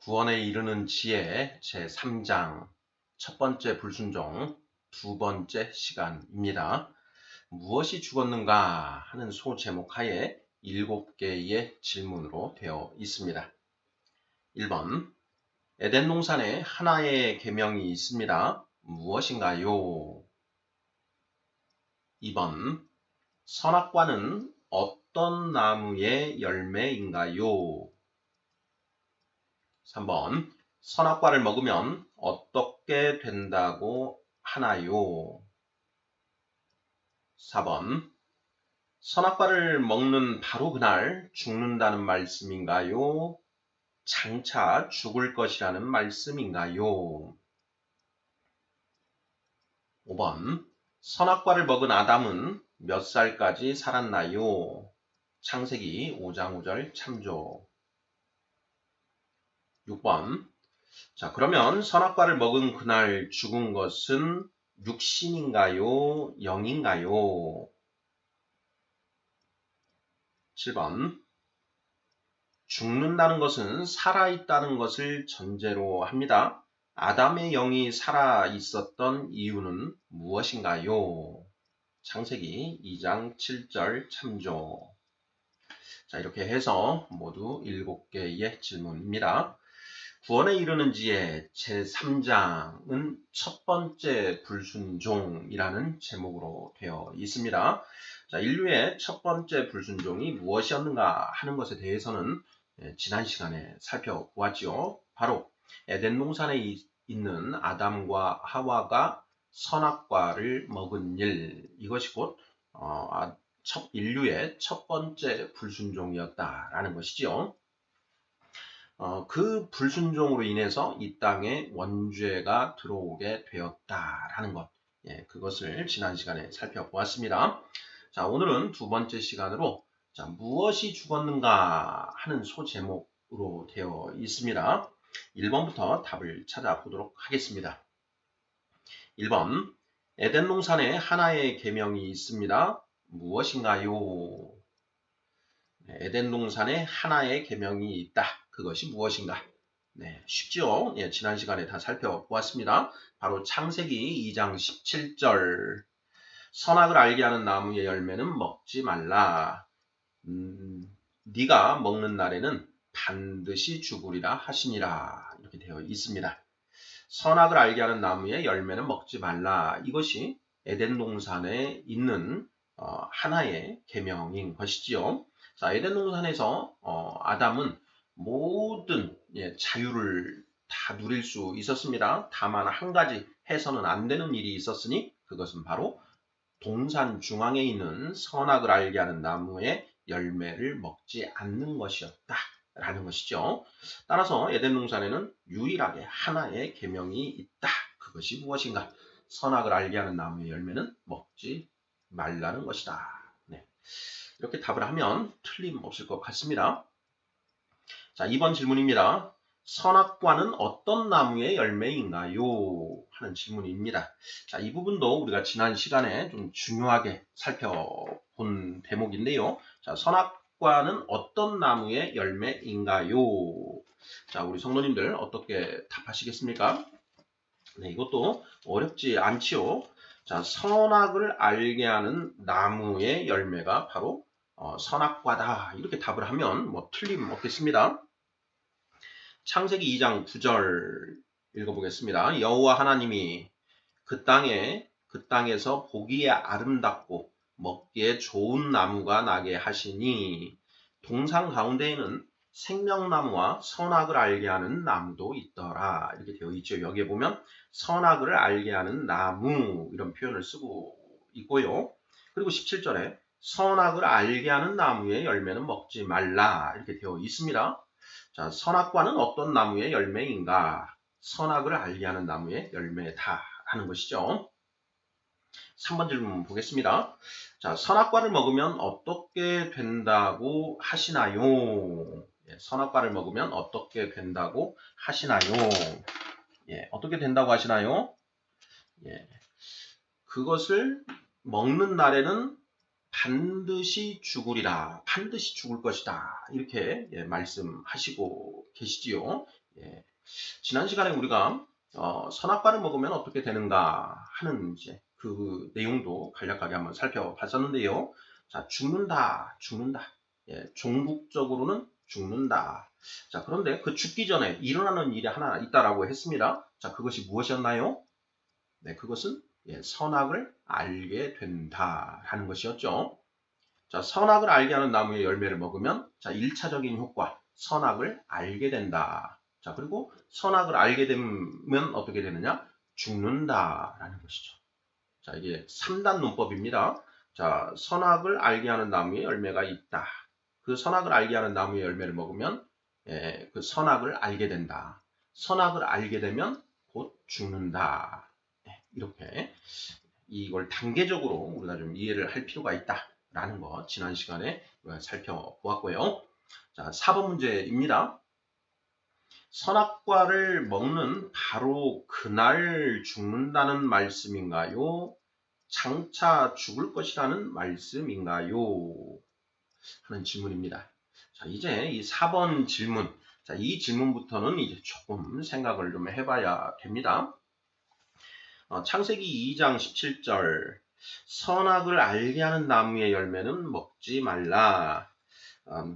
구원에 이르는 지혜 제3장 첫 번째 불순종 두 번째 시간입니다. 무엇이 죽었는가 하는 소제목 하에 7개의 질문으로 되어 있습니다. 1번, 에덴 동산에 하나의 계명이 있습니다. 무엇인가요? 2번, 선악과는 어떤 나무의 열매인가요? 3번, 선악과를 먹으면 어떻게 된다고 하나요? 4번, 선악과를 먹는 바로 그날 죽는다는 말씀인가요? 장차 죽을 것이라는 말씀인가요? 5번, 선악과를 먹은 아담은 몇 살까지 살았나요? 창세기 5장 5절 참조. 6번, 자, 그러면 선악과를 먹은 그날 죽은 것은 육신인가요? 영인가요? 7번, 죽는다는 것은 살아있다는 것을 전제로 합니다. 아담의 영이 살아있었던 이유는 무엇인가요? 창세기 2장 7절 참조. 자, 이렇게 해서 모두 7개의 질문입니다. 구원에 이르는 지혜 제3장은 첫 번째 불순종이라는 제목으로 되어 있습니다. 자, 인류의 첫 번째 불순종이 무엇이었는가 하는 것에 대해서는 지난 시간에 살펴보았지요. 바로 에덴 동산에 있는 아담과 하와가 선악과를 먹은 일, 이것이 곧 인류의 첫 번째 불순종이었다라는 것이지요. 그 불순종으로 인해서 이 땅에 원죄가 들어오게 되었다라는 것, 그것을 지난 시간에 살펴보았습니다. 자, 오늘은 두 번째 시간으로 무엇이 죽었는가 하는 소제목으로 되어 있습니다. 1번부터 답을 찾아보도록 하겠습니다. 1번, 에덴 동산에 하나의 계명이 있습니다. 무엇인가요? 에덴 동산에 하나의 계명이 있다. 그것이 무엇인가? 네, 쉽죠? 지난 시간에 다 살펴보았습니다. 바로 창세기 2장 17절. 선악을 알게 하는 나무의 열매는 먹지 말라. 네가 먹는 날에는 반드시 죽으리라 하시니라. 이렇게 되어 있습니다. 선악을 알게 하는 나무의 열매는 먹지 말라. 이것이 에덴 동산에 있는 하나의 계명인 것이지요. 자, 에덴 동산에서 아담은 모든 자유를 다 누릴 수 있었습니다. 다만 한 가지 해서는 안 되는 일이 있었으니 그것은 바로 동산 중앙에 있는 선악을 알게 하는 나무의 열매를 먹지 않는 것이었다라는 것이죠. 따라서 에덴 동산에는 유일하게 하나의 계명이 있다. 그것이 무엇인가? 선악을 알게 하는 나무의 열매는 먹지 말라는 것이다. 네. 이렇게 답을 하면 틀림없을 것 같습니다. 자, 2번 질문입니다. 선악과는 어떤 나무의 열매인가요? 하는 질문입니다. 자, 이 부분도 우리가 지난 시간에 좀 중요하게 살펴본 대목인데요. 자, 선악과는 어떤 나무의 열매인가요? 자, 우리 성도님들 어떻게 답하시겠습니까? 네, 이것도 어렵지 않지요. 자, 선악을 알게 하는 나무의 열매가 바로 선악과다. 이렇게 답을 하면 뭐 틀림없겠습니다. 창세기 2장 9절 읽어보겠습니다. 여호와 하나님이 그 땅에서 보기에 아름답고 먹기에 좋은 나무가 나게 하시니 동산 가운데에는 생명나무와 선악을 알게 하는 나무도 있더라. 이렇게 되어 있죠. 여기에 보면 선악을 알게 하는 나무 이런 표현을 쓰고 있고요. 그리고 17절에 선악을 알게 하는 나무의 열매는 먹지 말라. 이렇게 되어 있습니다. 자, 선악과는 어떤 나무의 열매인가? 선악을 알게 하는 나무의 열매다 하는 것이죠. 3번 질문 보겠습니다. 자, 선악과를 먹으면 어떻게 된다고 하시나요? 선악과를 먹으면 어떻게 된다고 하시나요? 어떻게 된다고 하시나요? 그것을 먹는 날에는 반드시 죽으리라. 반드시 죽을 것이다. 이렇게 말씀하시고 계시지요. 예. 지난 시간에 우리가 선악과를 먹으면 어떻게 되는가 하는 이제 그 내용도 간략하게 한번 살펴봤었는데요. 자, 죽는다. 예, 종국적으로는 죽는다. 자, 그런데 그 죽기 전에 일어나는 일이 하나 있다라고 했습니다. 자, 그것이 무엇이었나요? 네, 그것은 선악을 알게 된다라는 것이었죠. 자, 선악을 알게 하는 나무의 열매를 먹으면 자, 1차적인 효과, 선악을 알게 된다. 자, 그리고 선악을 알게 되면 어떻게 되느냐? 죽는다라는 것이죠. 자, 이게 3단 논법입니다. 자, 선악을 알게 하는 나무의 열매가 있다. 그 선악을 알게 하는 나무의 열매를 먹으면 그 선악을 알게 된다. 선악을 알게 되면 곧 죽는다. 이렇게 이걸 단계적으로 우리가 좀 이해를 할 필요가 있다라는 거 지난 시간에 살펴보았고요. 자, 4번 문제입니다. 선악과를 먹는 바로 그날 죽는다는 말씀인가요? 장차 죽을 것이라는 말씀인가요? 하는 질문입니다. 자, 이제 이 4번 질문. 자, 이 질문부터는 이제 조금 생각을 좀 해봐야 됩니다. 창세기 2장 17절 선악을 알게 하는 나무의 열매는 먹지 말라.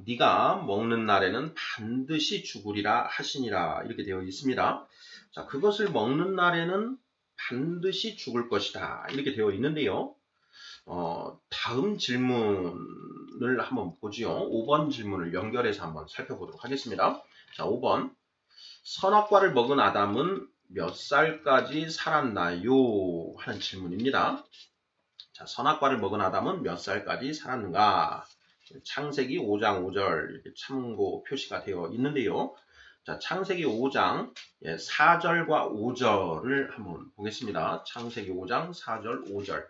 네가 먹는 날에는 반드시 죽으리라 하시니라 이렇게 되어 있습니다. 자, 그것을 먹는 날에는 반드시 죽을 것이다 이렇게 되어 있는데요. 다음 질문을 한번 보지요. 5번 질문을 연결해서 한번 살펴보도록 하겠습니다. 자, 5번 선악과를 먹은 아담은 몇 살까지 살았나요? 하는 질문입니다. 자, 선악과를 먹은 아담은 몇 살까지 살았는가? 창세기 5장 5절 이렇게 참고 표시가 되어 있는데요. 자, 창세기 5장 4절과 5절을 한번 보겠습니다. 창세기 5장 4절 5절.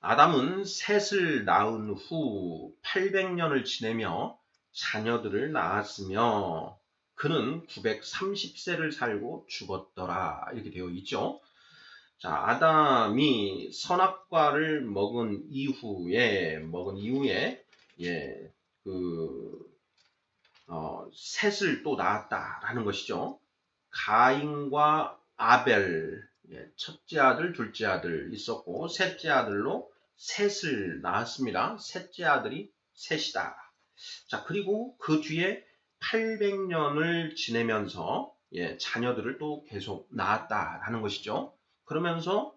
아담은 셋을 낳은 후 800년을 지내며 자녀들을 낳았으며 그는 930세를 살고 죽었더라. 이렇게 되어 있죠. 자, 아담이 선악과를 먹은 이후에 셋을 또 낳았다라는 것이죠. 가인과 아벨, 첫째 아들, 둘째 아들 있었고 셋째 아들로 셋을 낳았습니다. 셋째 아들이 셋이다. 자, 그리고 그 뒤에 800년을 지내면서 자녀들을 또 계속 낳았다라는 것이죠. 그러면서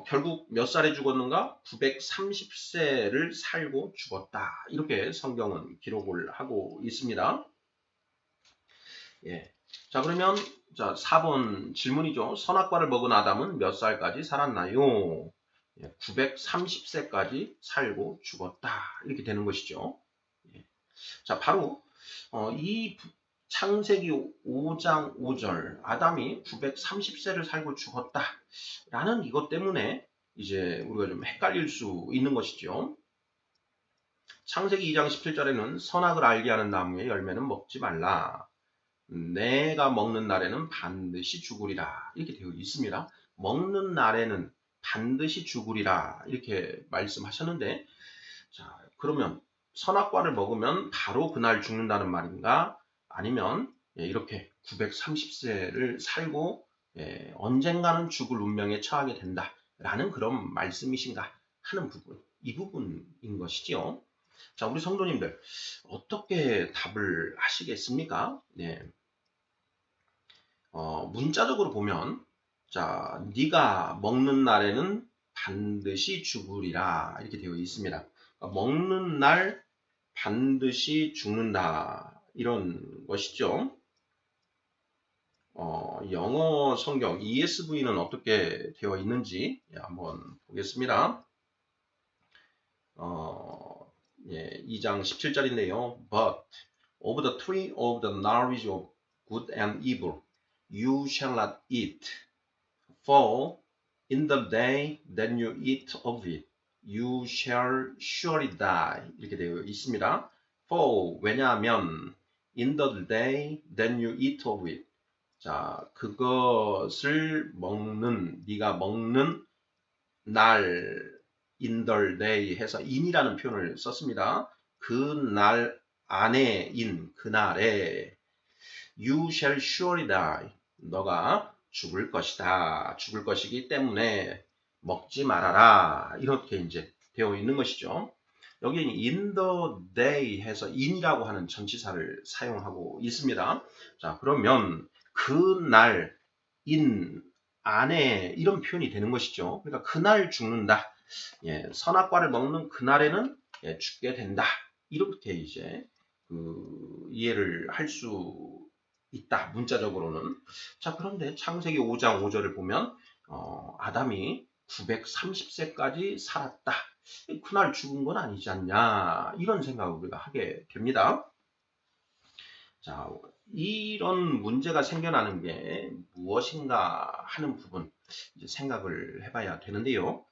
결국 몇 살에 죽었는가? 930세를 살고 죽었다. 이렇게 성경은 기록을 하고 있습니다. 예. 자, 그러면 자, 4번 질문이죠. 선악과를 먹은 아담은 몇 살까지 살았나요? 930세까지 살고 죽었다. 이렇게 되는 것이죠. 예. 자, 바로 이 창세기 5장 5절 아담이 930세를 살고 죽었다라는 이것 때문에 이제 우리가 좀 헷갈릴 수 있는 것이죠. 창세기 2장 17절에는 선악을 알게 하는 나무의 열매는 먹지 말라. 내가 먹는 날에는 반드시 죽으리라. 이렇게 되어 있습니다. 먹는 날에는 반드시 죽으리라. 이렇게 말씀하셨는데, 자, 그러면 선악과를 먹으면 바로 그날 죽는다는 말인가? 아니면 이렇게 930세를 살고 언젠가는 죽을 운명에 처하게 된다라는 그런 말씀이신가 하는 부분, 이 부분인 것이지요. 자, 우리 성도님들 어떻게 답을 하시겠습니까? 네. 문자적으로 보면 자, 네가 먹는 날에는 반드시 죽으리라 이렇게 되어 있습니다. 그러니까 먹는 날 반드시 죽는다 이런 것이죠. 영어 성경 ESV는 어떻게 되어 있는지 한번 보겠습니다. 2장 17절인데요. But of the tree of the knowledge of good and evil you shall not eat, for in the day that you eat of it you shall surely die. 이렇게 되어 있습니다. For 왜냐하면 in the day that you eat of it, 자, 그것을 네가 먹는 날 in the day 해서 in이라는 표현을 썼습니다. 그날 안에 in 그날에 you shall surely die. 너가 죽을 것이다. 죽을 것이기 때문에 먹지 말아라. 이렇게 이제 되어 있는 것이죠. 여기는 in the day 해서 in이라고 하는 전치사를 사용하고 있습니다. 자, 그러면 그날 in 안에 이런 표현이 되는 것이죠. 그러니까 그날 죽는다. 예, 선악과를 먹는 그날에는 예, 죽게 된다. 이렇게 이제 이해를 할 수 있다. 문자적으로는. 자, 그런데 창세기 5장 5절을 보면 아담이 930세까지 살았다. 그날 죽은 건 아니지 않냐. 이런 생각을 우리가 하게 됩니다. 자, 이런 문제가 생겨나는 게 무엇인가 하는 부분 이제 생각을 해봐야 되는데요.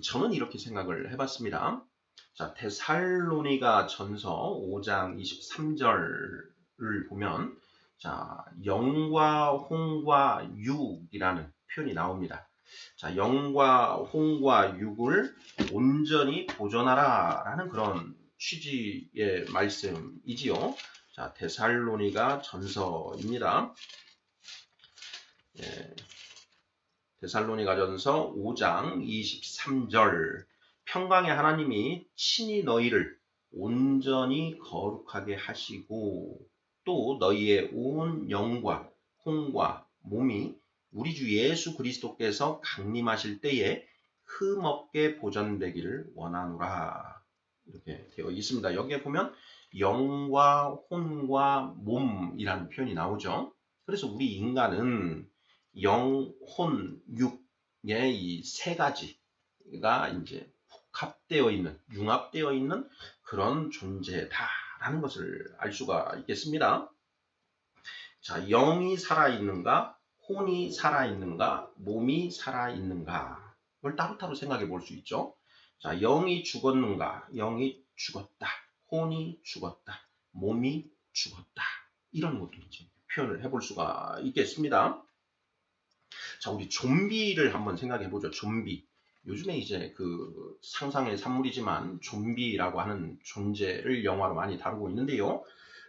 저는 이렇게 생각을 해봤습니다. 자, 데살로니가 전서 5장 23절을 보면 자, 영과 홍과 육이라는 표현이 나옵니다. 자, 영과 홍과 육을 온전히 보존하라 라는 그런 취지의 말씀이지요. 자, 데살로니가 전서입니다. 예, 데살로니가 전서 5장 23절 평강의 하나님이 친히 너희를 온전히 거룩하게 하시고 또 너희의 온 영과 혼과 몸이 우리 주 예수 그리스도께서 강림하실 때에 흠없게 보존되기를 원하노라. 이렇게 되어 있습니다. 여기에 보면 영과 혼과 몸이라는 표현이 나오죠. 그래서 우리 인간은 영, 혼, 육의 이 세 가지가 이제 복합되어 있는, 융합되어 있는 그런 존재다라는 것을 알 수가 있겠습니다. 자, 영이 살아있는가, 혼이 살아있는가, 몸이 살아있는가, 이걸 따로따로 생각해 볼 수 있죠. 자, 영이 죽었는가, 영이 죽었다, 혼이 죽었다, 몸이 죽었다, 이런 것도 이제 표현을 해볼 수가 있겠습니다. 자, 우리 좀비를 한번 생각해 보죠. 좀비. 요즘에 이제 그 상상의 산물이지만 좀비라고 하는 존재를 영화로 많이 다루고 있는데요.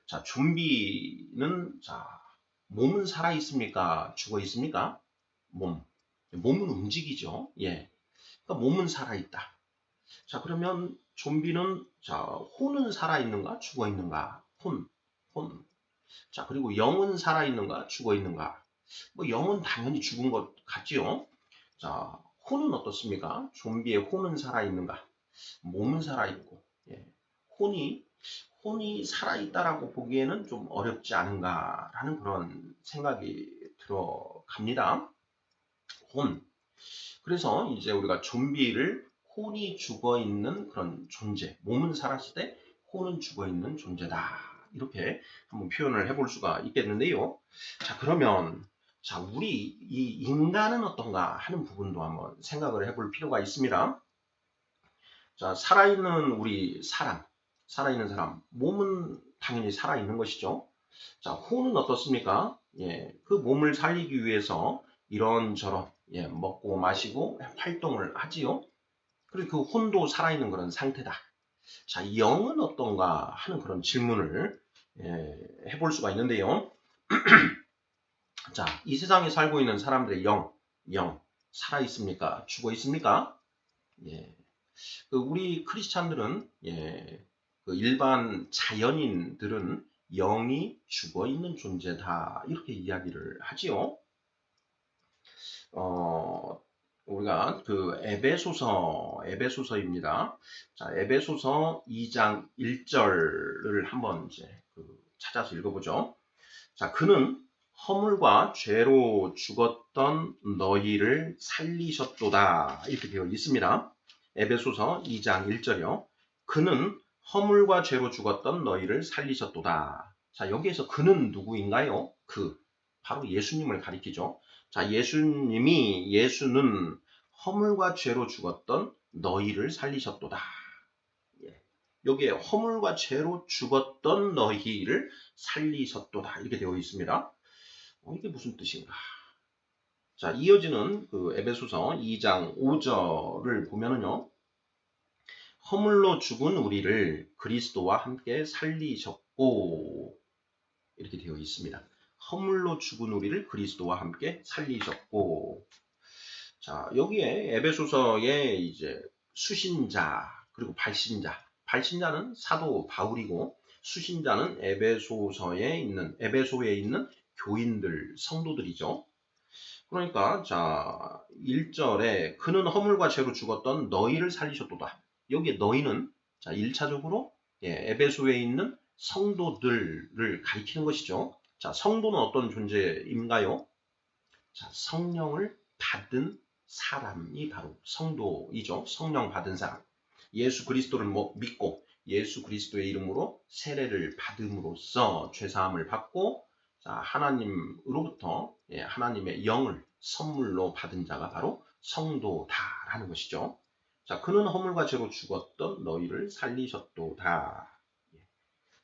자, 좀비는 자, 몸은 살아 있습니까? 죽어 있습니까? 몸은 움직이죠. 예. 그러니까 몸은 살아 있다. 자, 그러면 좀비는 자, 혼은 살아 있는가? 죽어 있는가? 혼. 자, 그리고 영은 살아 있는가? 죽어 있는가? 뭐 영은 당연히 죽은 것 같지요. 자, 혼은 어떻습니까? 좀비의 혼은 살아있는가? 몸은 살아있고, 예. 혼이 살아있다라고 보기에는 좀 어렵지 않은가라는 그런 생각이 들어갑니다. 혼. 그래서 이제 우리가 좀비를 혼이 죽어 있는 그런 존재, 몸은 살았을 때 혼은 죽어 있는 존재다. 이렇게 한번 표현을 해볼 수가 있겠는데요. 자, 그러면 자, 우리 이 인간은 어떤가 하는 부분도 한번 생각을 해볼 필요가 있습니다. 자, 살아있는 사람, 몸은 당연히 살아있는 것이죠. 자, 혼은 어떻습니까? 예, 그 몸을 살리기 위해서 이런저런 예, 먹고 마시고 활동을 하지요. 그리고 그 혼도 살아있는 그런 상태다. 자, 영은 어떤가 하는 그런 질문을 예, 해볼 수가 있는데요. 자, 이 세상에 살고 있는 사람들의 영, 살아 있습니까? 죽어 있습니까? 예. 우리 크리스찬들은 예, 일반 자연인들은 영이 죽어 있는 존재다 이렇게 이야기를 하지요. 우리가 에베소서입니다. 자, 에베소서 2장 1절을 한번 이제 찾아서 읽어보죠. 자, 그는 허물과 죄로 죽었던 너희를 살리셨도다. 이렇게 되어 있습니다. 에베소서 2장 1절이요. 그는 허물과 죄로 죽었던 너희를 살리셨도다. 자, 여기에서 그는 누구인가요? 바로 예수님을 가리키죠. 자, 예수는 허물과 죄로 죽었던 너희를 살리셨도다. 예. 여기에 허물과 죄로 죽었던 너희를 살리셨도다. 이렇게 되어 있습니다. 이게 무슨 뜻인가? 자, 이어지는 에베소서 2장 5절을 보면은요. 허물로 죽은 우리를 그리스도와 함께 살리셨고 이렇게 되어 있습니다. 허물로 죽은 우리를 그리스도와 함께 살리셨고 자, 여기에 에베소서에 이제 수신자 그리고 발신자, 발신자는 사도 바울이고 수신자는 에베소에 있는 교인들, 성도들이죠. 그러니까 자, 1절에 그는 허물과 죄로 죽었던 너희를 살리셨도다. 여기에 너희는 자, 1차적으로 에베소에 있는 성도들을 가리키는 것이죠. 자, 성도는 어떤 존재인가요? 자, 성령을 받은 사람이 바로 성도이죠. 성령 받은 사람. 예수 그리스도를 믿고 예수 그리스도의 이름으로 세례를 받음으로써 죄사함을 받고 자, 하나님으로부터 하나님의 영을 선물로 받은 자가 바로 성도다라는 것이죠. 자, 그는 허물과 죄로 죽었던 너희를 살리셨도다.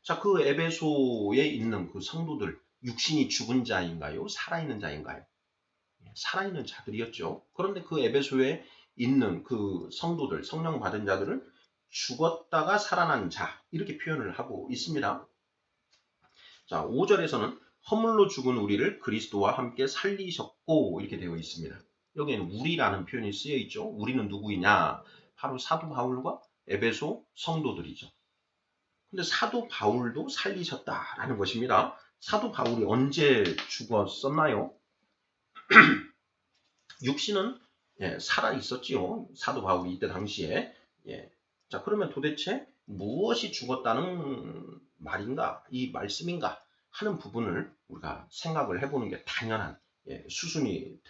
자, 그 에베소에 있는 그 성도들 육신이 죽은 자인가요? 살아있는 자인가요? 살아있는 자들이었죠. 그런데 그 에베소에 있는 그 성도들, 성령 받은 자들은 죽었다가 살아난 자 이렇게 표현을 하고 있습니다. 자, 5절에서는 허물로 죽은 우리를 그리스도와 함께 살리셨고 이렇게 되어 있습니다. 여기에는 우리라는 표현이 쓰여 있죠. 우리는 누구이냐? 바로 사도 바울과 에베소 성도들이죠. 근데 사도 바울도 살리셨다라는 것입니다. 사도 바울이 언제 죽었었나요? 육신은 살아 있었지요. 사도 바울이 이때 당시에. 자, 그러면 도대체 무엇이 죽었다는 말인가? 이 말씀인가? 하는 부분을 우리가 생각을 해보는 게 당연한 수순이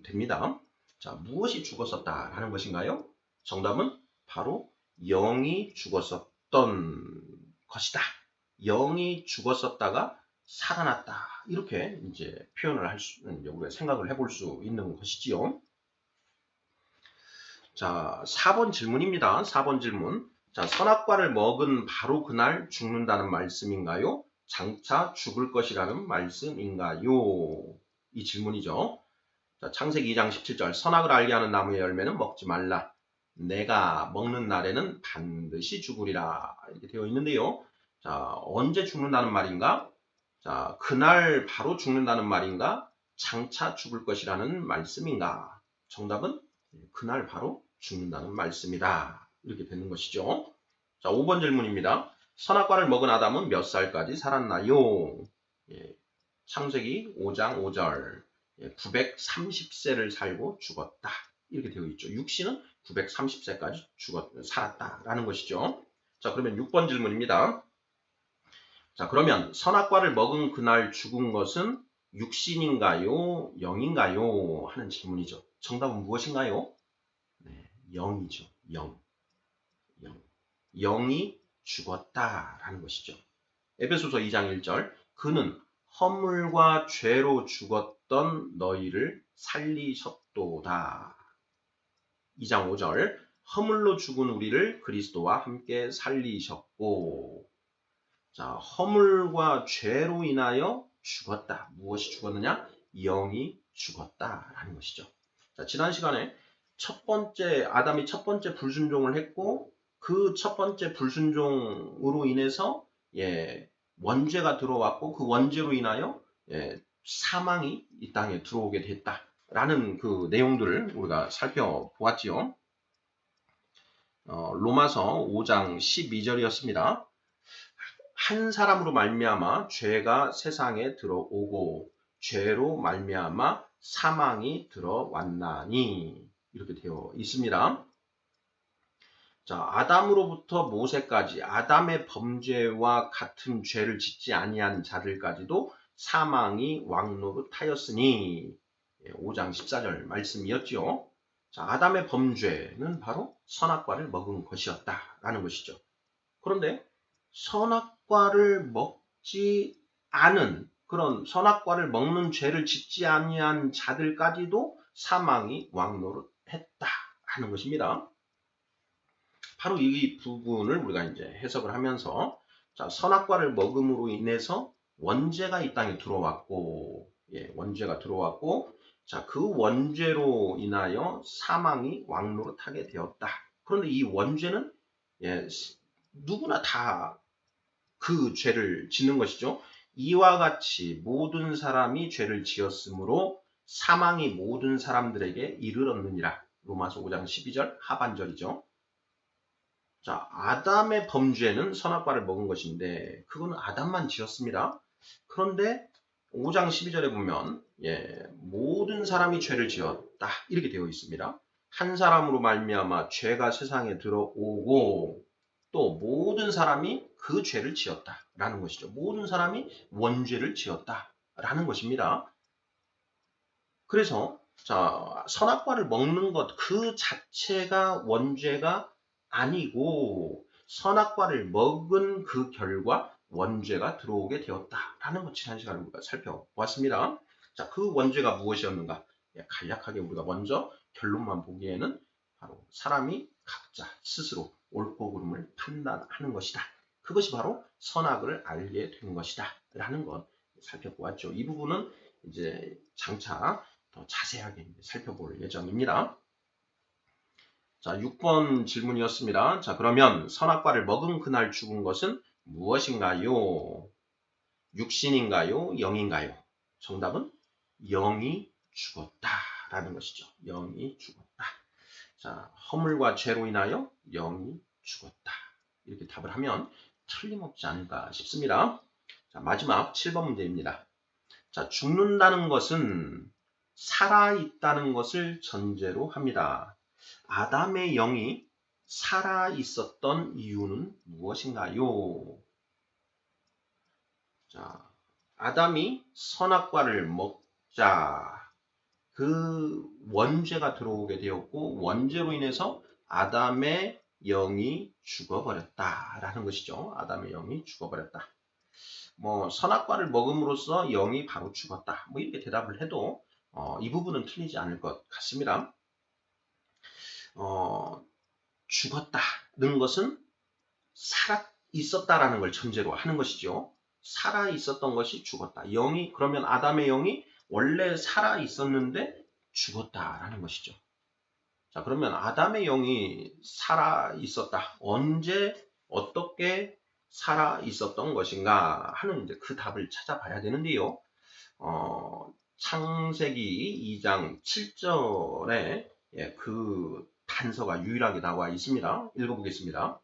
됩니다. 자, 무엇이 죽었었다라는 것인가요? 정답은 바로 영이 죽었었던 것이다. 영이 죽었었다가 살아났다. 이렇게 이제 표현을 우리가 생각을 해볼 수 있는 것이지요. 자, 4번 질문입니다. 4번 질문. 자, 선악과를 먹은 바로 그날 죽는다는 말씀인가요? 장차 죽을 것이라는 말씀인가요? 이 질문이죠. 자, 창세기 2장 17절. 선악을 알게 하는 나무의 열매는 먹지 말라. 내가 먹는 날에는 반드시 죽으리라. 이렇게 되어 있는데요. 자, 언제 죽는다는 말인가? 자, 그날 바로 죽는다는 말인가? 장차 죽을 것이라는 말씀인가? 정답은 그날 바로 죽는다는 말씀이다. 이렇게 되는 것이죠. 자, 5번 질문입니다. 선악과를 먹은 아담은 몇 살까지 살았나요? 창세기 5장 5절. 930세를 살고 죽었다. 이렇게 되어 있죠. 육신은 930세까지 살았다라는 것이죠. 자, 그러면 6번 질문입니다. 자, 그러면 선악과를 먹은 그날 죽은 것은 육신인가요? 영인가요? 하는 질문이죠. 정답은 무엇인가요? 네, 영이죠. 영. 영이 죽었다라는 것이죠. 에베소서 2장 1절. 그는 허물과 죄로 죽었던 너희를 살리셨도다. 2장 5절. 허물로 죽은 우리를 그리스도와 함께 살리셨고 자, 허물과 죄로 인하여 죽었다. 무엇이 죽었느냐? 영이 죽었다라는 것이죠. 자, 지난 시간에 아담이 첫 번째 불순종을 했고 그 첫 번째 불순종으로 인해서 원죄가 들어왔고 그 원죄로 인하여 사망이 이 땅에 들어오게 됐다라는 그 내용들을 우리가 살펴보았지요. 로마서 5장 12절이었습니다. 한 사람으로 말미암아 죄가 세상에 들어오고 죄로 말미암아 사망이 들어왔나니 이렇게 되어 있습니다. 자, 아담으로부터 모세까지 아담의 범죄와 같은 죄를 짓지 아니한 자들까지도 사망이 왕노릇하였으니 5장 14절 말씀이었지요. 자, 아담의 범죄는 바로 선악과를 먹은 것이었다라는 것이죠. 그런데 선악과를 먹지 않은 그런 선악과를 먹는 죄를 짓지 아니한 자들까지도 사망이 왕노릇했다라는 것입니다. 바로 이 부분을 우리가 이제 해석을 하면서 자, 선악과를 먹음으로 인해서 원죄가 이 땅에 들어왔고 원죄가 들어왔고 자, 그 원죄로 인하여 사망이 왕노릇하게 되었다. 그런데 이 원죄는 예, 누구나 다 그 죄를 짓는 것이죠. 이와 같이 모든 사람이 죄를 지었으므로 사망이 모든 사람들에게 이르렀느니라. 로마서 5장 12절 하반절이죠. 자, 아담의 범죄는 선악과를 먹은 것인데 그건 아담만 지었습니다. 그런데 5장 12절에 보면 모든 사람이 죄를 지었다 이렇게 되어 있습니다. 한 사람으로 말미암아 죄가 세상에 들어오고 또 모든 사람이 그 죄를 지었다라는 것이죠. 모든 사람이 원죄를 지었다라는 것입니다. 그래서 자, 선악과를 먹는 것 그 자체가 원죄가 아니고 선악과를 먹은 그 결과 원죄가 들어오게 되었다라는 것 지난 시간에 우리가 살펴보았습니다. 자, 그 원죄가 무엇이었는가? 간략하게 우리가 먼저 결론만 보기에는 바로 사람이 각자 스스로 옳고 그름을 판단하는 것이다. 그것이 바로 선악을 알게 된 것이다. 라는 것 살펴보았죠. 이 부분은 이제 장차 더 자세하게 살펴볼 예정입니다. 자, 6번 질문이었습니다. 자, 그러면 선악과를 먹은 그날 죽은 것은 무엇인가요? 육신인가요? 영인가요? 정답은 영이 죽었다라는 것이죠. 영이 죽었다. 자, 허물과 죄로 인하여 영이 죽었다. 이렇게 답을 하면 틀림없지 않을까 싶습니다. 자, 마지막 7번 문제입니다. 자, 죽는다는 것은 살아있다는 것을 전제로 합니다. 아담의 영이 살아있었던 이유는 무엇인가요? 자, 아담이 선악과를 먹자 그 원죄가 들어오게 되었고 원죄로 인해서 아담의 영이 죽어버렸다라는 것이죠. 아담의 영이 죽어버렸다. 뭐 선악과를 먹음으로써 영이 바로 죽었다. 뭐 이렇게 대답을 해도 이 부분은 틀리지 않을 것 같습니다. 죽었다는 것은 살아 있었다라는 걸 전제로 하는 것이죠. 살아 있었던 것이 죽었다. 영이 그러면 아담의 영이 원래 살아 있었는데 죽었다라는 것이죠. 자, 그러면 아담의 영이 살아 있었다. 언제 어떻게 살아 있었던 것인가 하는 이제 그 답을 찾아봐야 되는데요. 창세기 2장 7절에 그 단서가 유일하게 나와 있습니다. 읽어보겠습니다.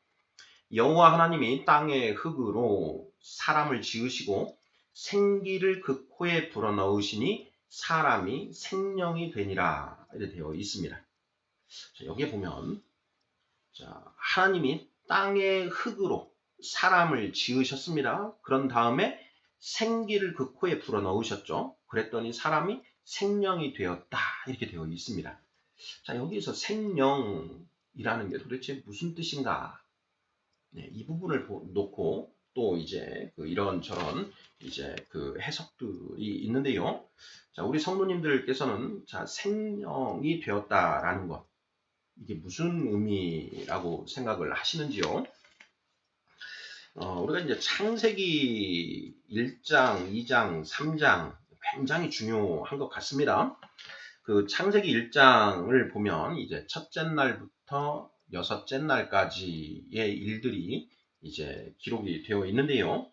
여호와 하나님이 땅의 흙으로 사람을 지으시고 생기를 그 코에 불어넣으시니 사람이 생명이 되니라 이렇게 되어 있습니다. 자, 여기에 보면 자, 하나님이 땅의 흙으로 사람을 지으셨습니다. 그런 다음에 생기를 그 코에 불어넣으셨죠. 그랬더니 사람이 생명이 되었다 이렇게 되어 있습니다. 자, 여기서 생명이라는 게 도대체 무슨 뜻인가? 네, 이 부분을 놓고 또 이제 이런저런 이제 그 해석들이 있는데요. 자, 우리 성도님들께서는 자, 생명이 되었다라는 것 이게 무슨 의미라고 생각을 하시는지요? 우리가 이제 창세기 1장, 2장, 3장 굉장히 중요한 것 같습니다. 그 창세기 1장을 보면 이제 첫째 날부터 여섯째 날까지의 일들이 이제 기록이 되어 있는데요.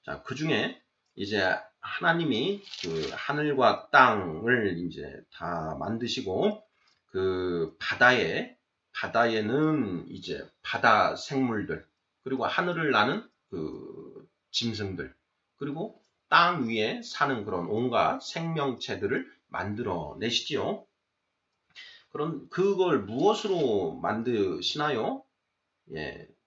자, 그 중에 이제 하나님이 그 하늘과 땅을 이제 다 만드시고 그 바다에는 이제 바다 생물들 그리고 하늘을 나는 그 짐승들 그리고 땅 위에 사는 그런 온갖 생명체들을 만들어 내시지요. 그런 그걸 무엇으로 만드시나요?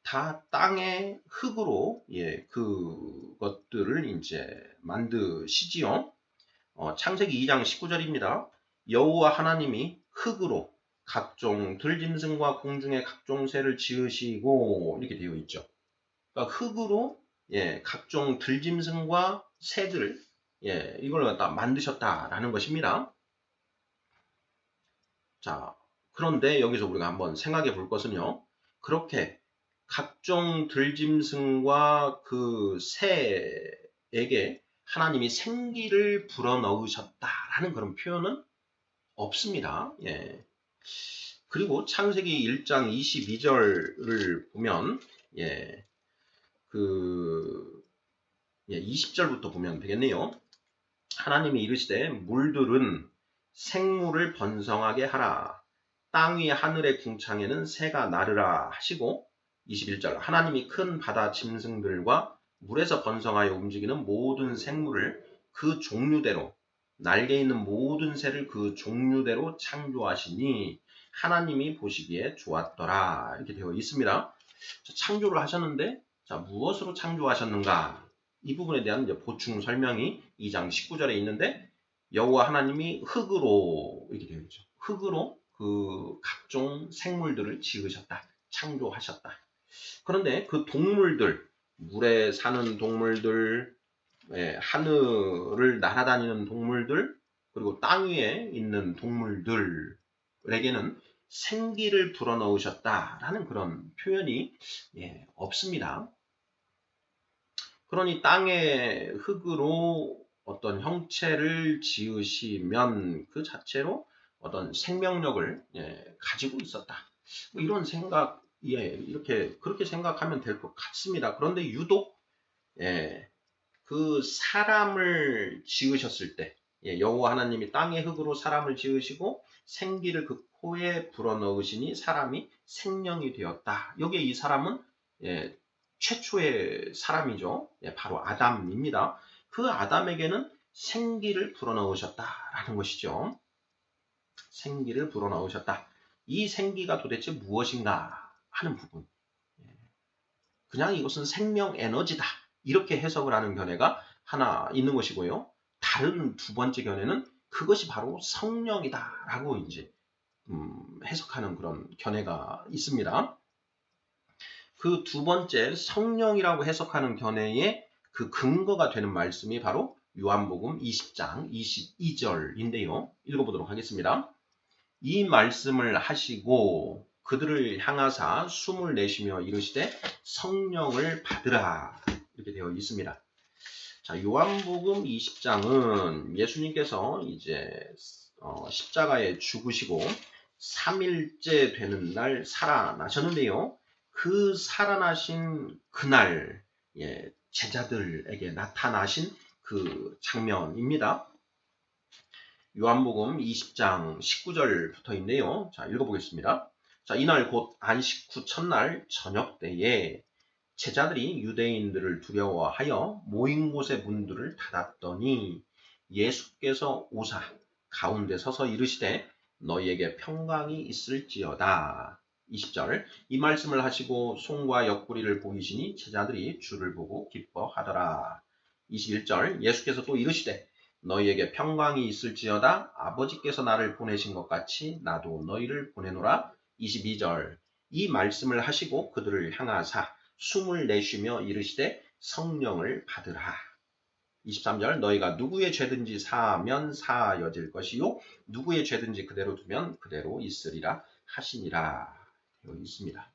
다 땅의 흙으로 그것들을 이제 만드시지요. 창세기 2장 19절입니다. 여호와 하나님이 흙으로 각종 들짐승과 공중의 각종 새를 지으시고 이렇게 되어 있죠. 그러니까 흙으로 각종 들짐승과 새들 이걸 갖다 만드셨다라는 것입니다. 자, 그런데 여기서 우리가 한번 생각해 볼 것은요. 그렇게 각종 들짐승과 그 새에게 하나님이 생기를 불어넣으셨다라는 그런 표현은 없습니다. 그리고 창세기 1장 22절을 보면 20절부터 보면 되겠네요. 하나님이 이르시되 물들은 생물을 번성하게 하라. 땅 위 하늘의 궁창에는 새가 나르라 하시고 21절 하나님이 큰 바다 짐승들과 물에서 번성하여 움직이는 모든 생물을 그 종류대로 날개 있는 모든 새를 그 종류대로 창조하시니 하나님이 보시기에 좋았더라. 이렇게 되어 있습니다. 창조를 하셨는데 무엇으로 창조하셨는가? 이 부분에 대한 이제 보충 설명이 2장 19절에 있는데 여호와 하나님이 흙으로 이렇게 되어 있죠. 흙으로 그 각종 생물들을 지으셨다. 창조하셨다. 그런데 그 동물들, 물에 사는 동물들, 하늘을 날아다니는 동물들, 그리고 땅 위에 있는 동물들에게는 생기를 불어넣으셨다라는 그런 표현이 없습니다. 그러니 땅의 흙으로 어떤 형체를 지으시면 그 자체로 어떤 생명력을 가지고 있었다. 뭐 이런 생각, 그렇게 생각하면 될 것 같습니다. 그런데 유독 그 사람을 지으셨을 때 여호와 하나님이 땅의 흙으로 사람을 지으시고 생기를 그 코에 불어넣으시니 사람이 생명이 되었다. 여기에 이 사람은 최초의 사람이죠. 바로 아담입니다. 그 아담에게는 생기를 불어넣으셨다라는 것이죠. 생기를 불어넣으셨다. 이 생기가 도대체 무엇인가 하는 부분. 그냥 이것은 생명 에너지다. 이렇게 해석을 하는 견해가 하나 있는 것이고요. 다른 두 번째 견해는 그것이 바로 성령이다라고 이제 해석하는 그런 견해가 있습니다. 그 두 번째 성령이라고 해석하는 견해의 그 근거가 되는 말씀이 바로 요한복음 20장 22절인데요. 읽어보도록 하겠습니다. 이 말씀을 하시고 그들을 향하사 숨을 내쉬며 이르시되 성령을 받으라 이렇게 되어 있습니다. 자, 요한복음 20장은 예수님께서 이제 십자가에 죽으시고 3일째 되는 날 살아나셨는데요. 그 살아나신 그날 제자들에게 나타나신 그 장면입니다. 요한복음 20장 19절부터인데요. 자, 읽어보겠습니다. 자, 이날 곧 안식 후 첫날 저녁 때에 제자들이 유대인들을 두려워하여 모인 곳의 문들을 닫았더니 예수께서 오사 가운데 서서 이르시되 너희에게 평강이 있을지어다. 20절 이 말씀을 하시고 손과 옆구리를 보이시니 제자들이 주를 보고 기뻐하더라. 21절 예수께서 또 이르시되 너희에게 평강이 있을지어다. 아버지께서 나를 보내신 것 같이 나도 너희를 보내노라. 22절 이 말씀을 하시고 그들을 향하사 숨을 내쉬며 이르시되 성령을 받으라. 23절 너희가 누구의 죄든지 사하면 사하여질 것이요 누구의 죄든지 그대로 두면 그대로 있으리라 하시니라 되어 있습니다.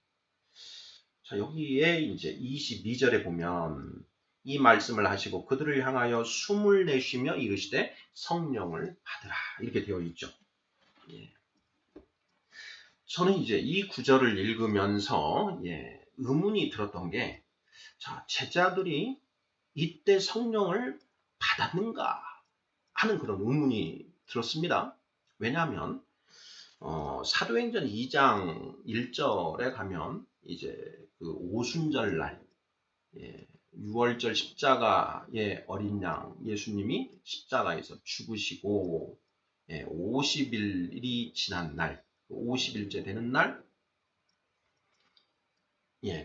자, 여기에 이제 22절에 보면 이 말씀을 하시고 그들을 향하여 숨을 내쉬며 이르시되 성령을 받으라 이렇게 되어 있죠. 저는 이제 이 구절을 읽으면서 의문이 들었던 게 자, 제자들이 이때 성령을 받았는가 하는 그런 의문이 들었습니다. 왜냐하면 사도행전 2장 1절에 가면 이제 그 오순절날 6월절 십자가의 어린 양 예수님이 십자가에서 죽으시고 50일이 지난 날 50일째 되는 날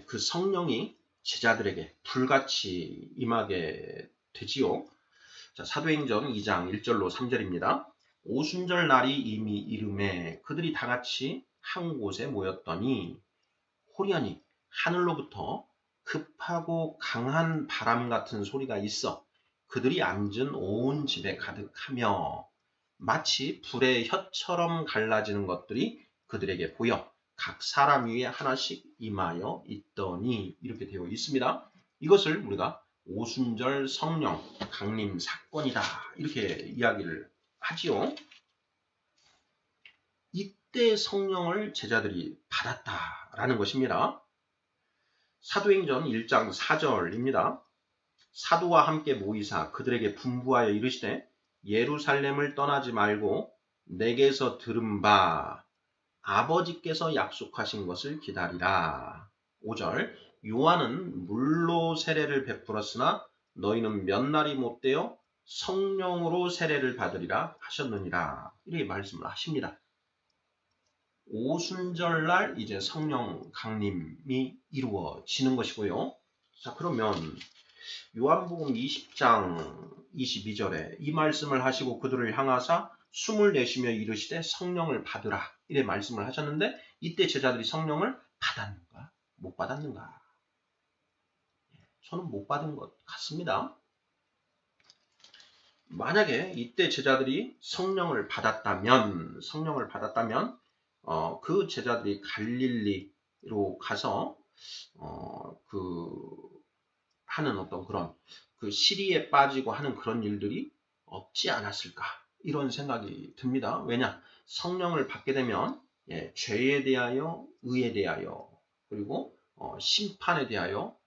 그 성령이 제자들에게 불같이 임하게 되지요. 자, 사도행전 2장 1절로 3절입니다. 오순절 날이 이미 이름에 그들이 다 같이 한 곳에 모였더니 호련히 하늘로부터 급하고 강한 바람 같은 소리가 있어 그들이 앉은 온 집에 가득하며 마치 불의 혀처럼 갈라지는 것들이 그들에게 보여 각 사람 위에 하나씩 임하여 있더니 이렇게 되어 있습니다. 이것을 우리가 오순절 성령 강림 사건이다 이렇게 이야기를 하지요. 이때 성령을 제자들이 받았다라는 것입니다. 사도행전 1장 4절입니다. 사도와 함께 모이사 그들에게 분부하여 이르시되 예루살렘을 떠나지 말고 내게서 들은 바 아버지께서 약속하신 것을 기다리라. 5절 요한은 물로 세례를 베풀었으나 너희는 몇 날이 못되어 성령으로 세례를 받으리라 하셨느니라. 이렇게 말씀을 하십니다. 오순절날 이제 성령 강림이 이루어지는 것이고요. 자, 그러면 요한복음 20장 22절에 이 말씀을 하시고 그들을 향하사 숨을 내쉬며 이르시되 성령을 받으라. 이래 말씀을 하셨는데 이때 제자들이 성령을 받았는가? 못 받았는가? 저는 못 받은 것 같습니다. 만약에 이때 제자들이 성령을 받았다면 그 제자들이 갈릴리로 가서 하는 어떤 그런 그 시리에 빠지고 하는 그런 일들이 없지 않았을까 이런 생각이 듭니다. 왜냐? 성령을 받게 되면 죄에 대하여, 의에 대하여, 그리고 심판에 대하여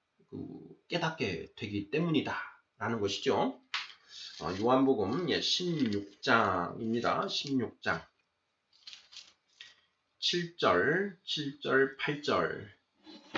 깨닫게 되기 때문이다라는 것이죠. 요한복음 16장입니다. 16장 7절, 8절.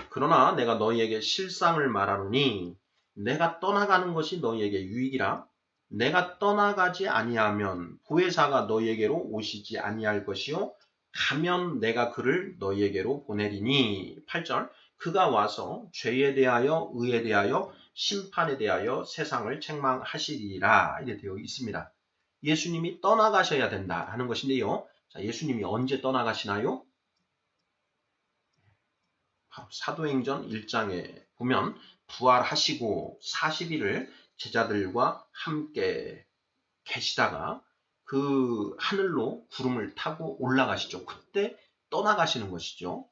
그러나 내가 너희에게 실상을 말하노니 내가 떠나가는 것이 너희에게 유익이라. 내가 떠나가지 아니하면 보혜사가 너희에게로 오시지 아니할 것이요 가면 내가 그를 너희에게로 보내리니. 8절 그가 와서 죄에 대하여 의에 대하여 심판에 대하여 세상을 책망하시리라. 이렇게 되어 있습니다. 예수님이 떠나가셔야 된다 하는 것인데요. 자, 예수님이 언제 떠나가시나요? 사도행전 1장에 보면 부활하시고 40일을 제자들과 함께 계시다가 그 하늘로 구름을 타고 올라가시죠. 그때 떠나가시는 것이죠.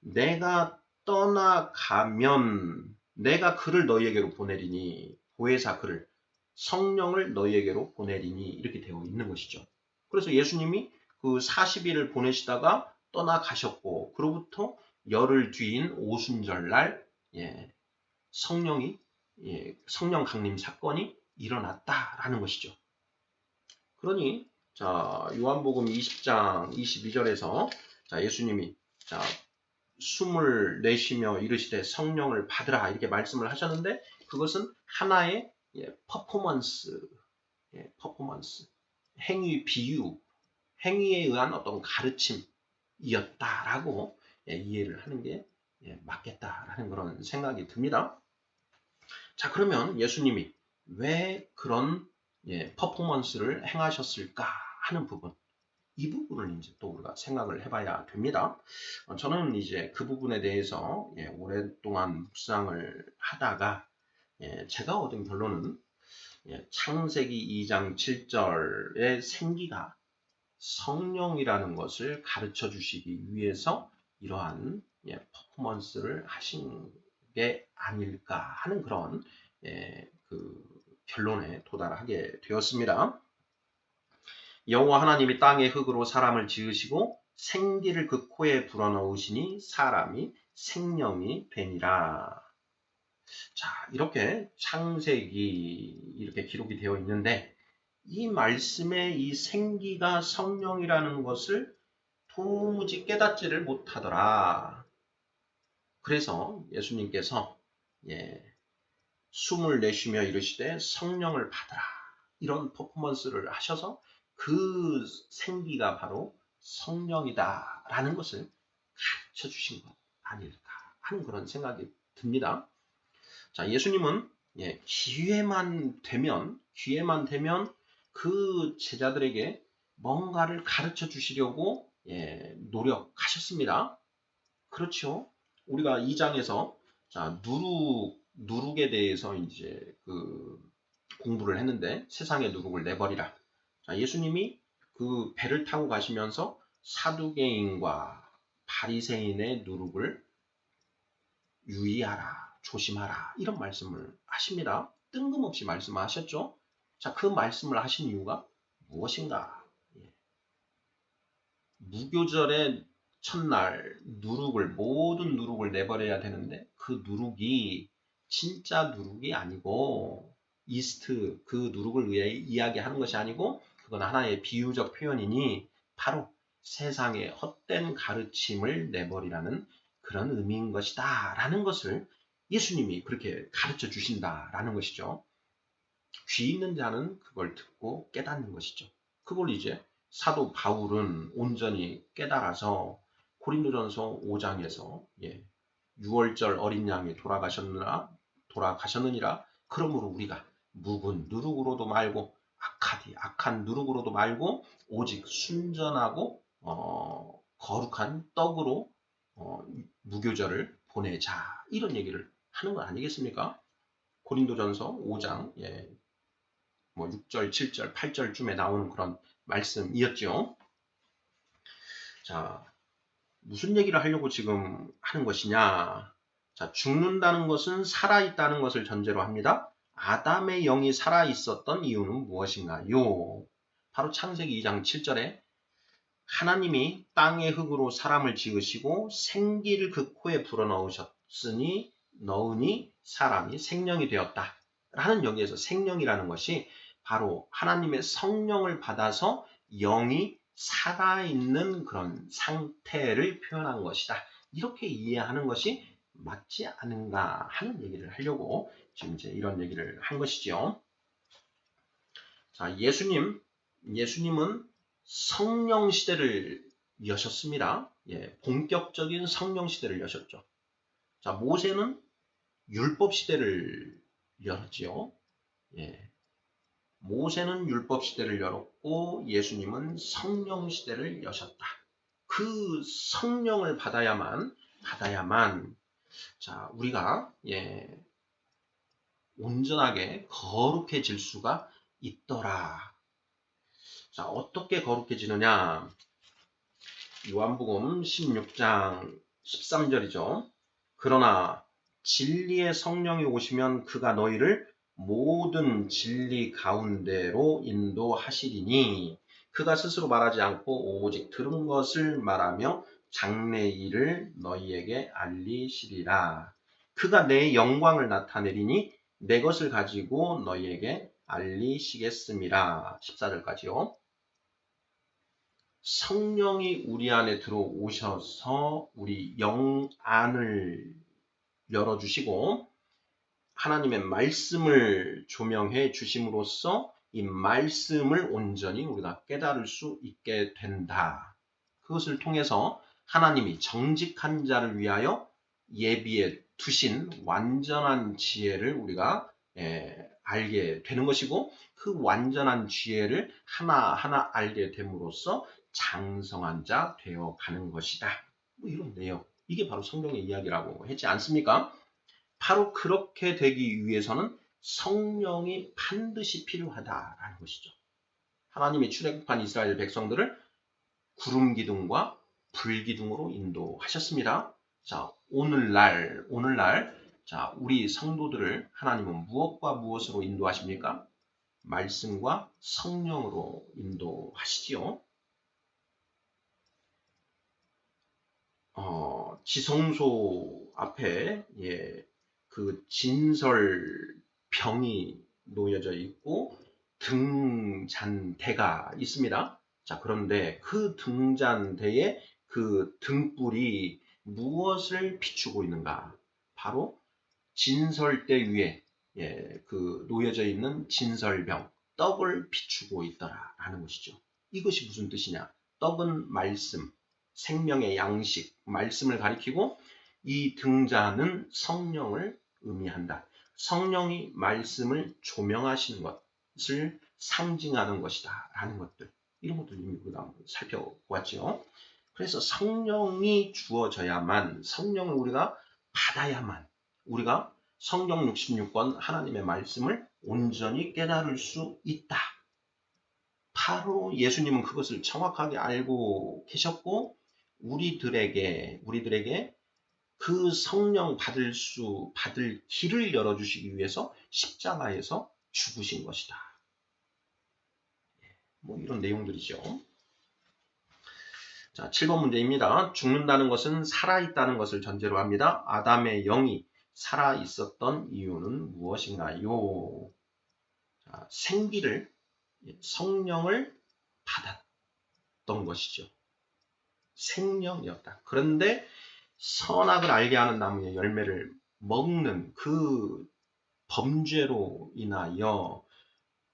내가 떠나가면 내가 그를 너희에게로 보내리니, 보혜사 그를, 성령을 너희에게로 보내리니 이렇게 되어 있는 것이죠. 그래서 예수님이 그 40일을 보내시다가 떠나가셨고 그로부터 열흘 뒤인 오순절날 성령 강림 사건이 일어났다라는 것이죠. 그러니 자 요한복음 20장 22절에서 자 예수님이 자 숨을 내쉬며 이르시되 성령을 받으라 이렇게 말씀을 하셨는데 그것은 하나의 퍼포먼스, 행위, 비유, 행위에 의한 어떤 가르침이었다라고 이해를 하는 게 맞겠다라는 그런 생각이 듭니다. 자, 그러면 예수님이 왜 그런 퍼포먼스를 행하셨을까 하는 부분, 이 부분을 이제 또 우리가 생각을 해봐야 됩니다. 저는 이제 그 부분에 대해서 오랫동안 묵상을 하다가 제가 얻은 결론은 창세기 2장 7절의 생기가 성령이라는 것을 가르쳐 주시기 위해서 이러한 퍼포먼스를 하신 게 아닐까 하는 그런 그 결론에 도달하게 되었습니다. 여호와 하나님이 땅의 흙으로 사람을 지으시고 생기를 그 코에 불어넣으시니 사람이 생명이 되니라. 자, 이렇게 창세기 이렇게 기록이 되어 있는데 이 말씀에 이 생기가 성령이라는 것을 도무지 깨닫지를 못하더라. 그래서 예수님께서 숨을 내쉬며 이르시되 성령을 받으라. 이런 퍼포먼스를 하셔서 그 생기가 바로 성령이다라는 것을 가르쳐 주신 것 아닐까 하는 그런 생각이 듭니다. 자, 예수님은 기회만 되면 그 제자들에게 뭔가를 가르쳐 주시려고 노력하셨습니다. 그렇죠? 우리가 2장에서 자, 누룩에 대해서 이제 그 공부를 했는데 세상의 누룩을 내버리라. 자, 예수님이 그 배를 타고 가시면서 사두개인과 바리새인의 누룩을 유의하라, 조심하라 이런 말씀을 하십니다. 뜬금없이 말씀하셨죠. 자, 그 말씀을 하신 이유가 무엇인가? 무교절의 첫날 모든 누룩을 내버려야 되는데 그 누룩이 진짜 누룩이 아니고 이스트 그 누룩을 위해 이야기하는 것이 아니고 그건 하나의 비유적 표현이니 바로 세상의 헛된 가르침을 내버리라는 그런 의미인 것이다 라는 것을 예수님이 그렇게 가르쳐 주신다라는 것이죠. 귀 있는 자는 그걸 듣고 깨닫는 것이죠. 그걸 이제 사도 바울은 온전히 깨달아서 고린도전서 5장에서 6월절 어린 양이 돌아가셨느니라 그러므로 우리가 묵은 누룩으로도 말고 악한 누룩으로도 말고 오직 순전하고 거룩한 떡으로 무교절을 보내자 이런 얘기를 하는 거 아니겠습니까? 고린도전서 5장 6절, 7절, 8절쯤에 나오는 그런 말씀이었죠. 자, 무슨 얘기를 하려고 지금 하는 것이냐? 자, 죽는다는 것은 살아있다는 것을 전제로 합니다. 아담의 영이 살아있었던 이유는 무엇인가요? 바로 창세기 2장 7절에 하나님이 땅의 흙으로 사람을 지으시고 생기를 그 코에 불어넣으니 사람이 생명이 되었다. 라는 여기에서 생명이라는 것이 바로 하나님의 성령을 받아서 영이 살아있는 그런 상태를 표현한 것이다. 이렇게 이해하는 것이 맞지 않은가 하는 얘기를 하려고 지금 이제 이런 얘기를 한 것이죠. 자, 예수님은 성령 시대를 여셨습니다. 본격적인 성령 시대를 여셨죠. 자, 모세는 율법 시대를 열었지요. 모세는 율법 시대를 열었고 예수님은 성령 시대를 여셨다. 그 성령을 받아야만 자, 우리가 온전하게 거룩해질 수가 있더라. 자, 어떻게 거룩해지느냐? 요한복음 16장 13절이죠. 그러나 진리의 성령이 오시면 그가 너희를 모든 진리 가운데로 인도하시리니 그가 스스로 말하지 않고 오직 들은 것을 말하며 장래 일을 너희에게 알리시리라. 그가 내 영광을 나타내리니 내 것을 가지고 너희에게 알리시겠음이라. 14절까지요. 성령이 우리 안에 들어오셔서 우리 영 안을 열어주시고 하나님의 말씀을 조명해 주심으로써 이 말씀을 온전히 우리가 깨달을 수 있게 된다. 그것을 통해서 하나님이 정직한 자를 위하여 예비해 두신 완전한 지혜를 우리가 알게 되는 것이고 그 완전한 지혜를 하나하나 알게 됨으로써 장성한 자 되어가는 것이다. 뭐 이런 내용. 이게 바로 성경의 이야기라고 했지 않습니까? 바로 그렇게 되기 위해서는 성령이 반드시 필요하다라는 것이죠. 하나님이 출애굽한 이스라엘 백성들을 구름 기둥과 불 기둥으로 인도하셨습니다. 자, 오늘날 자, 우리 성도들을 하나님은 무엇과 무엇으로 인도하십니까? 말씀과 성령으로 인도하시지요. 지성소 앞에 그 진설병이 놓여져 있고 등잔대가 있습니다. 자, 그런데 그 등잔대에 그 등불이 무엇을 비추고 있는가? 바로 진설대 위에 그 놓여져 있는 진설병, 떡을 비추고 있더라라는 것이죠. 이것이 무슨 뜻이냐? 떡은 말씀, 생명의 양식, 말씀을 가리키고 이 등잔은 성령을 의미한다. 성령이 말씀을 조명하시는 것을 상징하는 것이다 라는 것들, 이런 것들 이미 우리가 살펴보았죠. 그래서 성령이 주어져야만, 성령을 우리가 받아야만 우리가 성경 66권 하나님의 말씀을 온전히 깨달을 수 있다. 바로 예수님은 그것을 정확하게 알고 계셨고 우리들에게 그 성령 받을 길을 열어주시기 위해서 십자가에서 죽으신 것이다. 뭐 이런 내용들이죠. 자, 7번 문제입니다. 죽는다는 것은 살아있다는 것을 전제로 합니다. 아담의 영이 살아있었던 이유는 무엇인가요? 자, 생기를, 성령을 받았던 것이죠. 생명이었다. 그런데 선악을 알게 하는 나무의 열매를 먹는 그 범죄로 인하여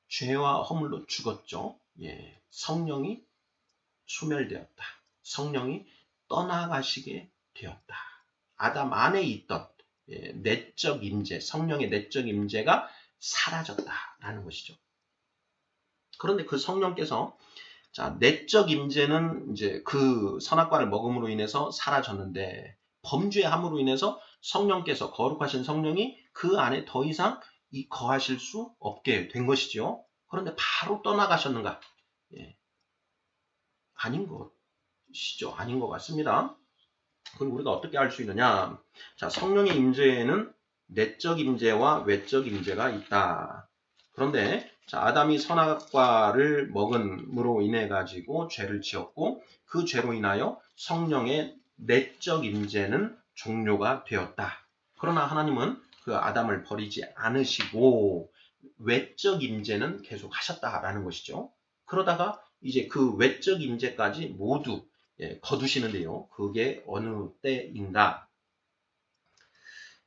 죄와 허물로 죽었죠. 예, 성령이 소멸되었다. 성령이 떠나가시게 되었다. 아담 안에 있던 내적 임재, 성령의 내적 임재가 사라졌다라는 것이죠. 그런데 그 성령께서 자, 내적 임재는 이제 그 선악과를 먹음으로 인해서 사라졌는데 범죄함으로 인해서 성령께서 거룩하신 성령이 그 안에 더 이상 거하실 수 없게 된 것이죠. 그런데 바로 떠나가셨는가? 예, 아닌 것이죠. 아닌 것 같습니다. 그럼 우리가 어떻게 알 수 있느냐? 자, 성령의 임재에는 내적 임재와 외적 임재가 있다. 그런데 자, 아담이 선악과를 먹음으로 인해 가지고 죄를 지었고 그 죄로 인하여 성령의 내적 임재는 종료가 되었다. 그러나 하나님은 그 아담을 버리지 않으시고 외적 임재는 계속 하셨다라는 것이죠. 그러다가 이제 그 외적 임재까지 모두 거두시는데요. 그게 어느 때인가?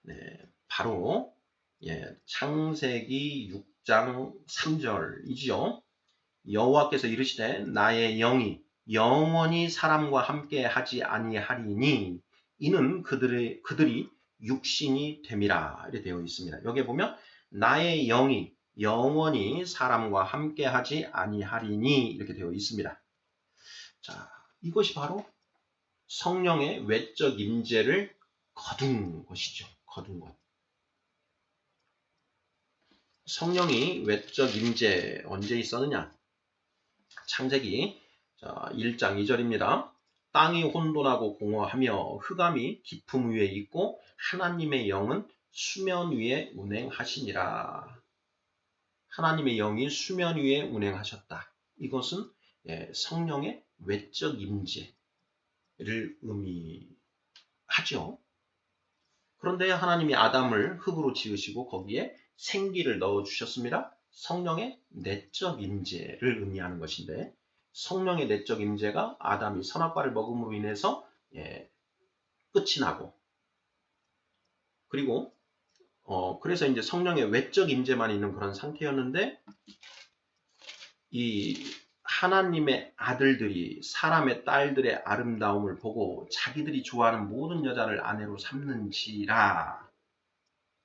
네, 바로 창세기 6장 3절이지요. 여호와께서 이르시되 나의 영이 영원히 사람과 함께 하지 아니하리니 이는 그들이 육신이 됨이라 이렇게 되어 있습니다. 여기에 보면 나의 영이 영원히 사람과 함께 하지 아니하리니 이렇게 되어 있습니다. 자, 이것이 바로 성령의 외적 임재를 거둔 것이죠. 거둔 것. 성령이 외적 임재 언제 있었느냐? 창세기 1장 2절입니다. 땅이 혼돈하고 공허하며 흑암이 깊음 위에 있고 하나님의 영은 수면 위에 운행하시니라. 하나님의 영이 수면 위에 운행하셨다. 이것은 성령의 외적 임재를 의미하죠. 그런데 하나님이 아담을 흙으로 지으시고 거기에 생기를 넣어주셨습니다. 성령의 내적 임재를 의미하는 것인데 성령의 내적 임재가 아담이 선악과를 먹음으로 인해서 끝이 나고 그리고 그래서 이제 성령의 외적 임재만 있는 그런 상태였는데 이 하나님의 아들들이 사람의 딸들의 아름다움을 보고 자기들이 좋아하는 모든 여자를 아내로 삼는지라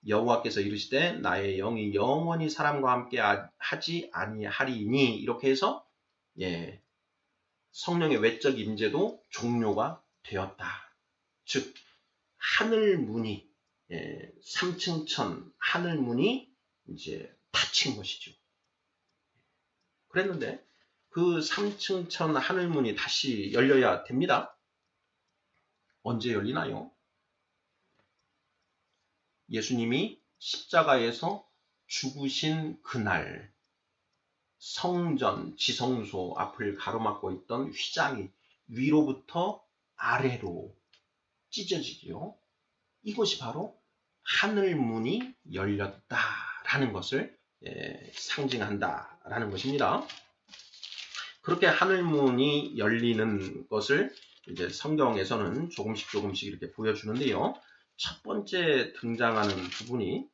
여호와께서 이르시되 나의 영이 영원히 사람과 함께 하지 아니하리니 이렇게 해서 성령의 외적 임재도 종료가 되었다. 즉 하늘 문이 3층 천 하늘 문이 이제 닫힌 것이죠. 그랬는데 그 3층 천 하늘 문이 다시 열려야 됩니다. 언제 열리나요? 예수님이 십자가에서 죽으신 그날 성전 지성소 앞을 가로막고 있던 휘장이 위로부터 아래로 찢어지지요. 이것이 바로 하늘문이 열렸다라는 것을 상징한다라는 것입니다. 그렇게 하늘문이 열리는 것을 이제 성경에서는 조금씩 이렇게 보여주는데요. 첫 번째 등장하는 부분이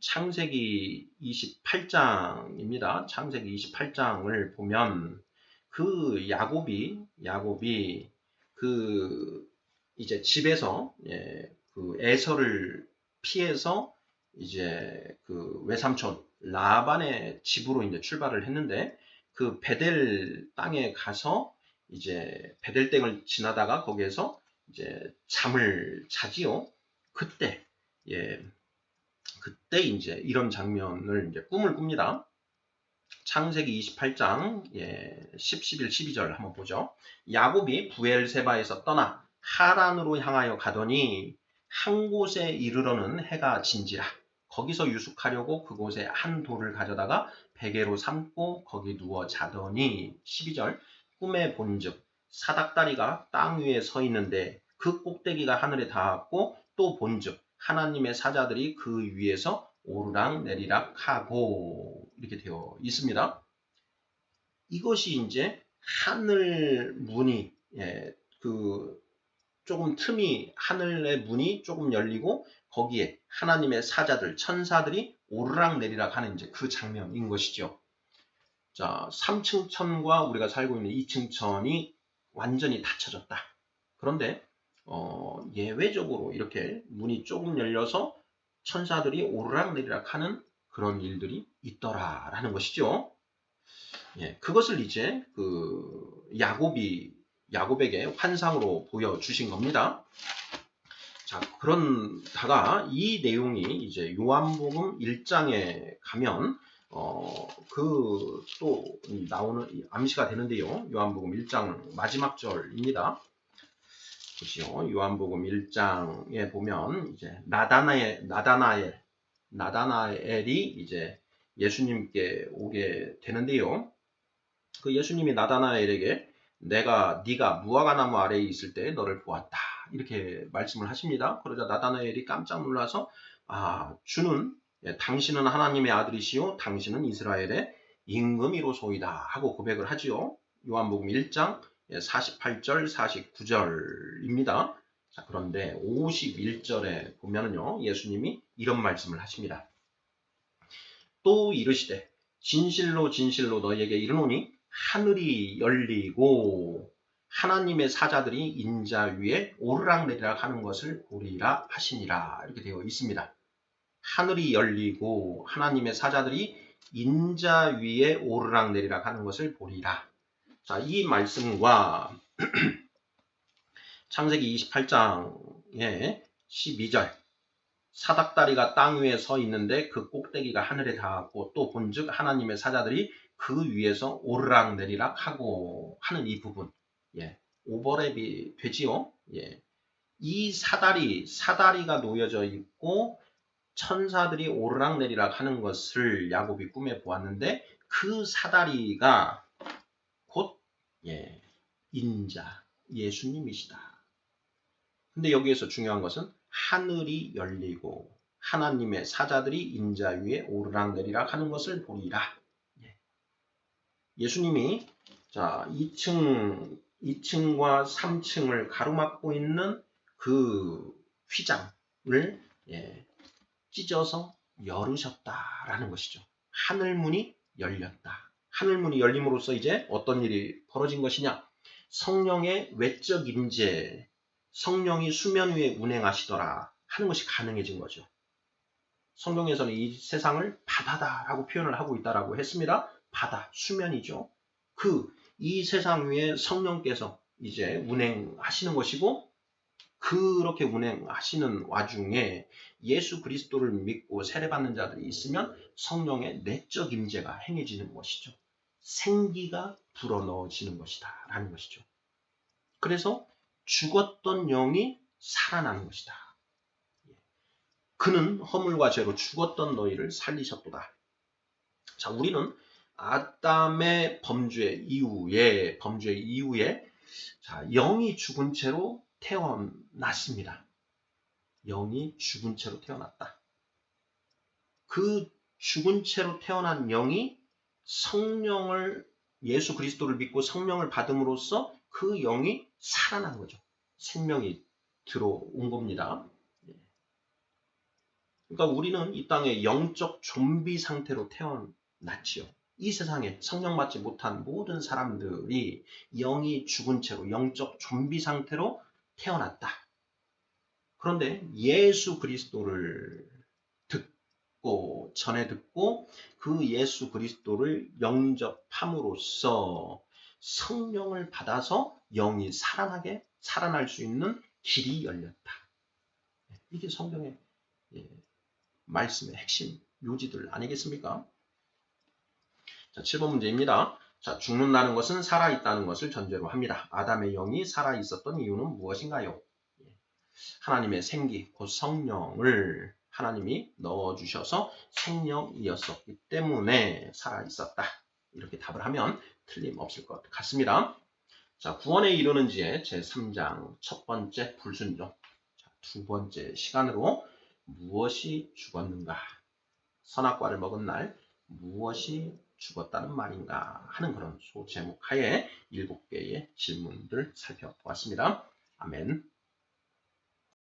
창세기 28장입니다. 창세기 28장을 보면 그 야곱이 그 이제 집에서 그 에서를 피해서 이제 그 외삼촌 라반의 집으로 이제 출발을 했는데 그 베델 땅에 가서 이제 베델 땡을 지나다가 거기에서 이제 잠을 자지요. 그때 이제 이런 장면을 이제 꿈을 꿉니다. 창세기 28장 10, 11, 12절 한번 보죠. 야곱이 부엘세바에서 떠나 하란으로 향하여 가더니 한 곳에 이르러는 해가 진지라. 거기서 유숙하려고 그곳에 한 돌을 가져다가 베개로 삼고 거기 누워 자더니 12절 꿈에 본즉 사닥다리가 땅 위에 서 있는데 그 꼭대기가 하늘에 닿았고 또 본즉 하나님의 사자들이 그 위에서 오르락 내리락 하고 이렇게 되어 있습니다. 이것이 이제 하늘 문이 조금 틈이 하늘의 문이 조금 열리고 거기에 하나님의 사자들 천사들이 오르락 내리락 하는 이제 그 장면인 것이죠. 자, 3층 천과 우리가 살고 있는 2층 천이 완전히 닫혀졌다. 그런데 예외적으로 이렇게 문이 조금 열려서 천사들이 오르락 내리락 하는 그런 일들이 있더라라는 것이죠. 예, 그것을 이제 야곱에게 환상으로 보여주신 겁니다. 자, 그런다가 이 내용이 이제 요한복음 1장에 가면 또 나오는 암시가 되는데요. 요한복음 1장 마지막 절입니다. 보시죠. 요한복음 1장에 보면 이제 나다나엘이 이제 예수님께 오게 되는데요. 그 예수님이 나다나엘에게 네가 무화과나무 아래에 있을 때 너를 보았다. 이렇게 말씀을 하십니다. 그러자 나다나엘이 깜짝 놀라서 당신은 하나님의 아들이시요 당신은 이스라엘의 임금이로소이다 하고 고백을 하지요. 요한복음 1장 48절 49절입니다. 자, 그런데 51절에 보면은요. 예수님이 이런 말씀을 하십니다. 또 이르시되 진실로 진실로 너희에게 이르노니 하늘이 열리고 하나님의 사자들이 인자 위에 오르락내리락 하는 것을 보리라 하시니라 이렇게 되어 있습니다. 하늘이 열리고 하나님의 사자들이 인자 위에 오르락내리락 하는 것을 보리라. 자, 이 말씀과 창세기 28장의 12절 사닥다리가 땅 위에 서 있는데 그 꼭대기가 하늘에 닿았고 또 본즉 하나님의 사자들이 그 위에서 오르락 내리락 하고 하는 이 부분 오버랩이 되지요. 이 사다리가 놓여져 있고 천사들이 오르락 내리락 하는 것을 야곱이 꿈에 보았는데 그 사다리가 곧 인자 예수님이시다. 근데 여기에서 중요한 것은 하늘이 열리고 하나님의 사자들이 인자 위에 오르락 내리락 하는 것을 보리라. 예수님이 자 2층과 3층을 가로막고 있는 그 휘장을 찢어서 열으셨다라는 것이죠. 하늘문이 열렸다. 하늘문이 열림으로써 이제 어떤 일이 벌어진 것이냐? 성령의 외적 임재, 성령이 수면 위에 운행하시더라 하는 것이 가능해진 거죠. 성경에서는 이 세상을 바다다라고 표현을 하고 있다라고 했습니다. 바다, 수면이죠. 이 세상 위에 성령께서 이제 운행하시는 것이고 그렇게 운행하시는 와중에 예수 그리스도를 믿고 세례받는 자들이 있으면 성령의 내적 임재가 행해지는 것이죠. 생기가 불어넣어지는 것이다 라는 것이죠. 그래서 죽었던 영이 살아나는 것이다. 그는 허물과 죄로 죽었던 너희를 살리셨도다. 자, 우리는 아담의 범죄 이후에 자, 영이 죽은 채로 태어났습니다. 영이 죽은 채로 태어났다. 그 죽은 채로 태어난 영이 성령을 예수 그리스도를 믿고 성령을 받음으로써 그 영이 살아난 거죠. 생명이 들어온 겁니다. 그러니까 우리는 이 땅에 영적 좀비 상태로 태어났지요. 이 세상에 성령 받지 못한 모든 사람들이 영이 죽은 채로 영적 좀비 상태로 태어났다. 그런데 예수 그리스도를 전에 듣고 그 예수 그리스도를 영접함으로써 성령을 받아서 영이 살아날 수 있는 길이 열렸다. 이게 성경의 말씀의 핵심 요지들 아니겠습니까? 자, 7번 문제입니다. 자, 죽는다는 것은 살아있다는 것을 전제로 합니다. 아담의 영이 살아있었던 이유는 무엇인가요? 하나님의 생기, 곧 성령을 하나님이 넣어주셔서 생명이었었기 때문에 살아있었다. 이렇게 답을 하면 틀림없을 것 같습니다. 자, 구원에 이르는지의 제3장 첫 번째 불순종. 자, 두 번째 시간으로 무엇이 죽었는가? 선악과를 먹은 날 무엇이 죽었다는 말인가 하는 그런 소제목 하에 7개의 질문들 살펴보았습니다. 아멘.